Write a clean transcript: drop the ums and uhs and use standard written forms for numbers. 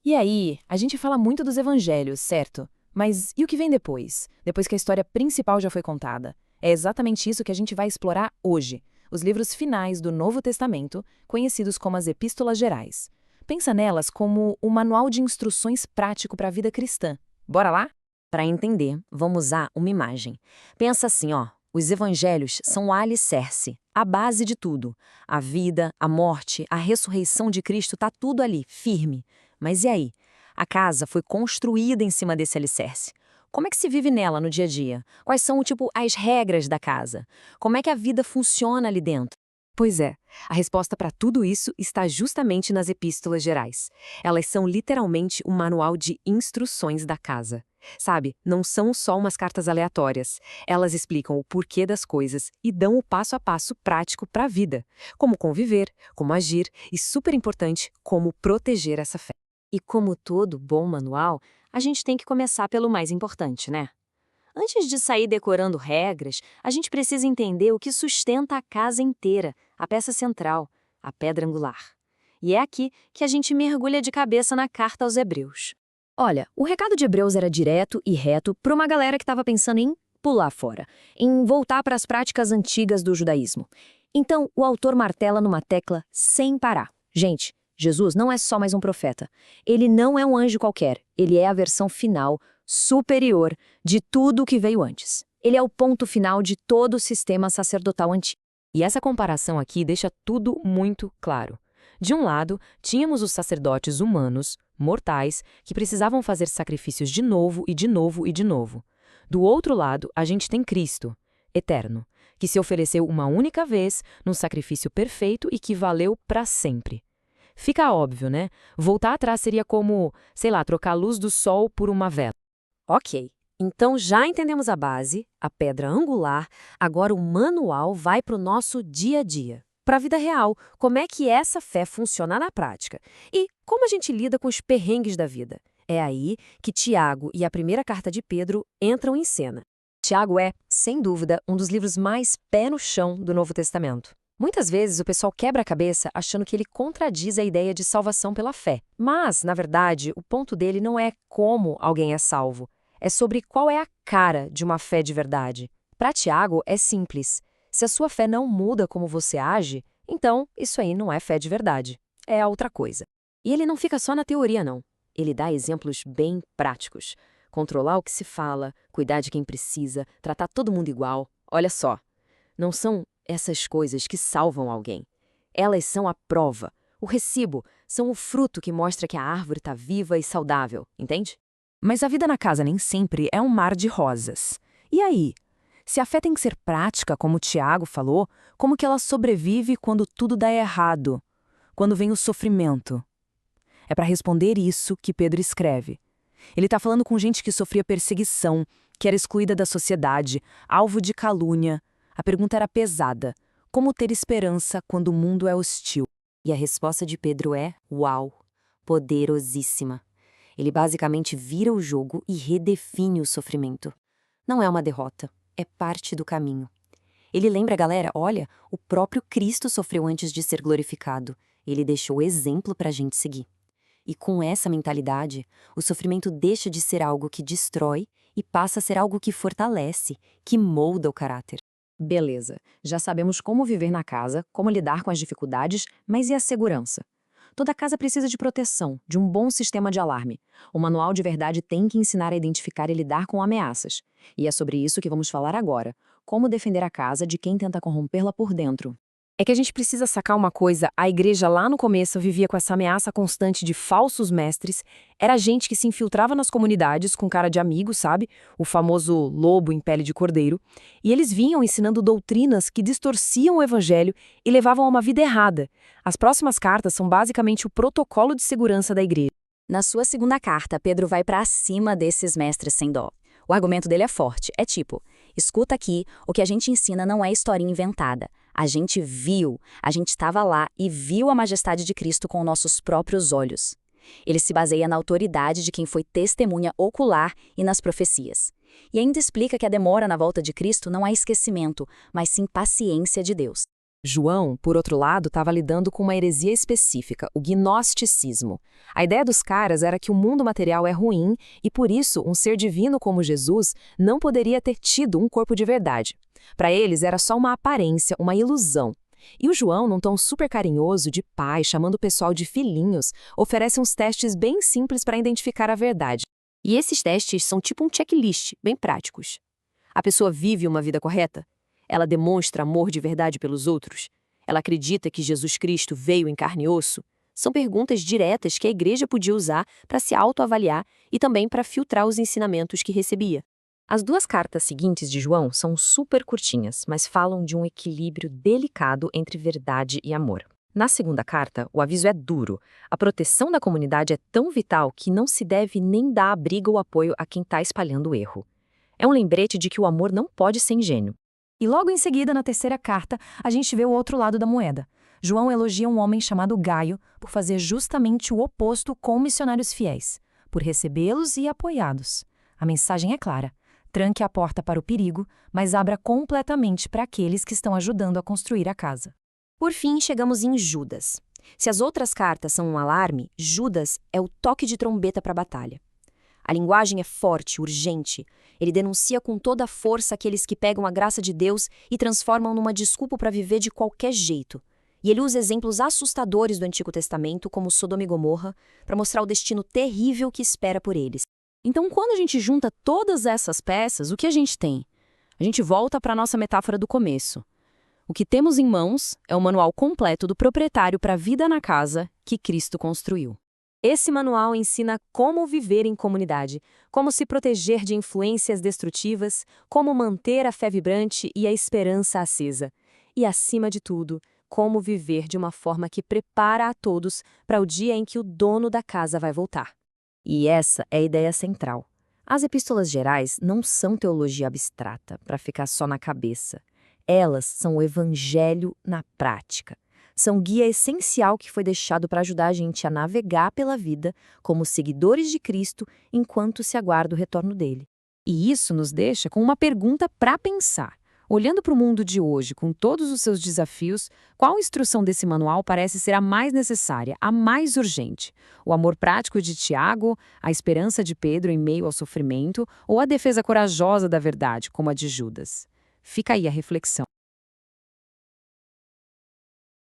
E aí, a gente fala muito dos evangelhos, certo? Mas e o que vem depois? Depois que a história principal já foi contada? É exatamente isso que a gente vai explorar hoje. Os livros finais do Novo Testamento, conhecidos como as Epístolas Gerais. Pensa nelas como o manual de instruções prático para a vida cristã. Bora lá? Para entender, vamos usar uma imagem. Pensa assim, ó. Os evangelhos são o alicerce, a base de tudo. A vida, a morte, a ressurreição de Cristo está tudo ali, firme. Mas e aí? A casa foi construída em cima desse alicerce. Como é que se vive nela no dia a dia? Quais são, as regras da casa? Como é que a vida funciona ali dentro? Pois é, a resposta para tudo isso está justamente nas Epístolas Gerais. Elas são literalmente um manual de instruções da casa. Sabe, não são só umas cartas aleatórias. Elas explicam o porquê das coisas e dão o passo a passo prático para a vida. Como conviver, como agir e, super importante, como proteger essa fé. E como todo bom manual, a gente tem que começar pelo mais importante, né? Antes de sair decorando regras, a gente precisa entender o que sustenta a casa inteira, a peça central, a pedra angular. E é aqui que a gente mergulha de cabeça na carta aos Hebreus. Olha, o recado de Hebreus era direto e reto para uma galera que estava pensando em pular fora, em voltar para as práticas antigas do judaísmo. Então, o autor martela numa tecla sem parar. Gente, Jesus não é só mais um profeta. Ele não é um anjo qualquer. Ele é a versão final, superior, de tudo o que veio antes. Ele é o ponto final de todo o sistema sacerdotal antigo. E essa comparação aqui deixa tudo muito claro. De um lado, tínhamos os sacerdotes humanos, mortais, que precisavam fazer sacrifícios de novo e de novo e de novo. Do outro lado, a gente tem Cristo, eterno, que se ofereceu uma única vez num sacrifício perfeito e que valeu para sempre. Fica óbvio, né? Voltar atrás seria como, sei lá, trocar a luz do sol por uma vela. Ok, então já entendemos a base, a pedra angular, agora o manual vai para o nosso dia a dia. Para a vida real, como é que essa fé funciona na prática? E como a gente lida com os perrengues da vida? É aí que Tiago e a primeira carta de Pedro entram em cena. Tiago é, sem dúvida, um dos livros mais pé no chão do Novo Testamento. Muitas vezes o pessoal quebra a cabeça achando que ele contradiz a ideia de salvação pela fé. Mas, na verdade, o ponto dele não é como alguém é salvo. É sobre qual é a cara de uma fé de verdade. Para Tiago, é simples. Se a sua fé não muda como você age, então isso aí não é fé de verdade. É outra coisa. E ele não fica só na teoria, não. Ele dá exemplos bem práticos. Controlar o que se fala, cuidar de quem precisa, tratar todo mundo igual. Olha só, não são essas coisas que salvam alguém. Elas são a prova. O recibo são o fruto que mostra que a árvore está viva e saudável, entende? Mas a vida na casa nem sempre é um mar de rosas. E aí? Se a fé tem que ser prática, como o Tiago falou, como que ela sobrevive quando tudo dá errado? Quando vem o sofrimento? É para responder isso que Pedro escreve. Ele está falando com gente que sofria perseguição, que era excluída da sociedade, alvo de calúnia. A pergunta era pesada. Como ter esperança quando o mundo é hostil? E a resposta de Pedro é, uau, poderosíssima. Ele basicamente vira o jogo e redefine o sofrimento. Não é uma derrota, é parte do caminho. Ele lembra a galera, olha, o próprio Cristo sofreu antes de ser glorificado. Ele deixou exemplo para a gente seguir. E com essa mentalidade, o sofrimento deixa de ser algo que destrói e passa a ser algo que fortalece, que molda o caráter. Beleza, já sabemos como viver na casa, como lidar com as dificuldades, mas e a segurança? Toda casa precisa de proteção, de um bom sistema de alarme. O manual de verdade tem que ensinar a identificar e lidar com ameaças. E é sobre isso que vamos falar agora. Como defender a casa de quem tenta corrompê-la por dentro. É que a gente precisa sacar uma coisa, a igreja lá no começo vivia com essa ameaça constante de falsos mestres, era gente que se infiltrava nas comunidades com cara de amigo, sabe? O famoso lobo em pele de cordeiro, e eles vinham ensinando doutrinas que distorciam o evangelho e levavam a uma vida errada. As próximas cartas são basicamente o protocolo de segurança da igreja. Na sua segunda carta, Pedro vai para cima desses mestres sem dó. O argumento dele é forte, é tipo, escuta aqui, o que a gente ensina não é historinha inventada. A gente viu, a gente estava lá e viu a majestade de Cristo com nossos próprios olhos. Ele se baseia na autoridade de quem foi testemunha ocular e nas profecias. E ainda explica que a demora na volta de Cristo não é esquecimento, mas sim paciência de Deus. João, por outro lado, estava lidando com uma heresia específica, o gnosticismo. A ideia dos caras era que o mundo material é ruim e, por isso, um ser divino como Jesus não poderia ter tido um corpo de verdade. Para eles, era só uma aparência, uma ilusão. E o João, num tom super carinhoso, de pai, chamando o pessoal de filhinhos, oferece uns testes bem simples para identificar a verdade. E esses testes são tipo um checklist, bem práticos. A pessoa vive uma vida correta? Ela demonstra amor de verdade pelos outros? Ela acredita que Jesus Cristo veio em carne e osso? São perguntas diretas que a igreja podia usar para se autoavaliar e também para filtrar os ensinamentos que recebia. As 2 cartas seguintes de João são super curtinhas, mas falam de um equilíbrio delicado entre verdade e amor. Na segunda carta, o aviso é duro. A proteção da comunidade é tão vital que não se deve nem dar abrigo ou apoio a quem está espalhando o erro. É um lembrete de que o amor não pode ser ingênuo. E logo em seguida, na terceira carta, a gente vê o outro lado da moeda. João elogia um homem chamado Gaio por fazer justamente o oposto com missionários fiéis, por recebê-los e apoiá-los. A mensagem é clara: tranque a porta para o perigo, mas abra completamente para aqueles que estão ajudando a construir a casa. Por fim, chegamos em Judas. Se as outras cartas são um alarme, Judas é o toque de trombeta para a batalha. A linguagem é forte, urgente. Ele denuncia com toda a força aqueles que pegam a graça de Deus e transformam numa desculpa para viver de qualquer jeito. E ele usa exemplos assustadores do Antigo Testamento, como Sodoma e Gomorra, para mostrar o destino terrível que espera por eles. Então, quando a gente junta todas essas peças, o que a gente tem? A gente volta para a nossa metáfora do começo. O que temos em mãos é o manual completo do proprietário para a vida na casa que Cristo construiu. Esse manual ensina como viver em comunidade, como se proteger de influências destrutivas, como manter a fé vibrante e a esperança acesa. E, acima de tudo, como viver de uma forma que prepara a todos para o dia em que o dono da casa vai voltar. E essa é a ideia central. As epístolas gerais não são teologia abstrata, para ficar só na cabeça. Elas são o evangelho na prática. São guia essencial que foi deixado para ajudar a gente a navegar pela vida como seguidores de Cristo enquanto se aguarda o retorno dele. E isso nos deixa com uma pergunta para pensar. Olhando para o mundo de hoje, com todos os seus desafios, qual instrução desse manual parece ser a mais necessária, a mais urgente? O amor prático de Tiago, a esperança de Pedro em meio ao sofrimento ou a defesa corajosa da verdade, como a de Judas? Fica aí a reflexão.